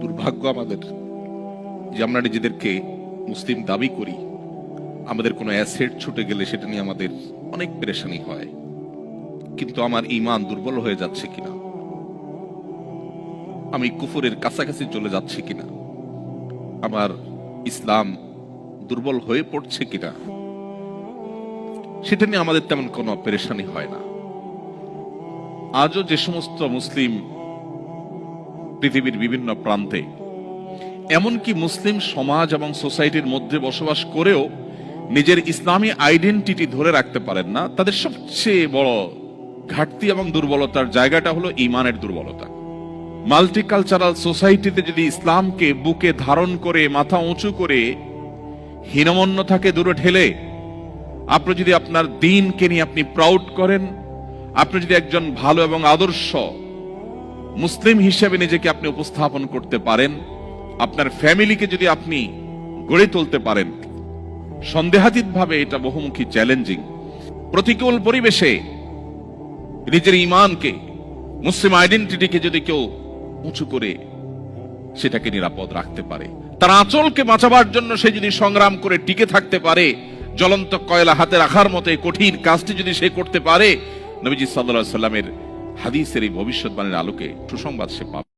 দুর্ভাগ্য আমাদের যে আমরা নিজেদেরকে মুসলিম দাবি করি, আমাদের কোনো অ্যাসেট ছুটে গেলে সেটা নিয়ে আমাদের অনেক পেরেশানি হয়। কিন্তু আমার ঈমান দুর্বল হয়ে যাচ্ছে কিনা, আমি কুফরের কাছাকাছি চলে যাচ্ছি কিনা, আমার ইসলাম দুর্বল হয়ে পড়ছে কিনা, সেটা নিয়ে আমাদের তেমন কোনো পেরেশানি হয় না। আজও যে সমস্ত মুসলিম পৃথিবীর বিভিন্ন প্রান্তে, এমনকি মুসলিম সমাজ এবং সোসাইটির মধ্যে বসবাস করেও নিজের ইসলামী আইডেন্টিটি ধরে রাখতে পারেন না, তাদের সবচেয়ে বড় ঘাটতি এবং দুর্বলতার জায়গাটা হলো ঈমানের দুর্বলতা। মাল্টিকালচারাল সোসাইটিতে যদি ইসলামকে বুকে ধারণ করে মাথা উঁচু করে হীনমন্যতাকে দূরে ঠেলে আপনি যদি আপনার দ্বীনকে নিয়ে আপনি প্রাউড করেন, আপনি যদি একজন ভালো এবং আদর্শ মুসলিম হিসেবে নিজেকে আপনি উপস্থাপন করতে পারেন, আপনার ফ্যামিলিকে যদি আপনি গড়ে তুলতে পারেন, সন্দেহাতীতভাবে এটা বহুমুখী চ্যালেঞ্জিং। প্রতিকূল পরিবেশে নিজের ঈমানকে, মুসলিম আইডেন্টিটিকে যদি কেউ উঁচু করে সেটাকে নিরাপদ রাখতে পারে, তার আঁচলকে বাঁচাবার জন্য সে যদি সংগ্রাম করে টিকে থাকতে পারে, জ্বলন্ত কয়লা হাতে রাখার মতো এই কঠিন কাজটি যদি সে করতে পারে, নবীজি সাল্লাল্লাহু আলাইহি ওয়াসাল্লামের হাদিসের এই ভবিষ্যৎবাণীর আলোকে সুসংবাদ সে পাবে।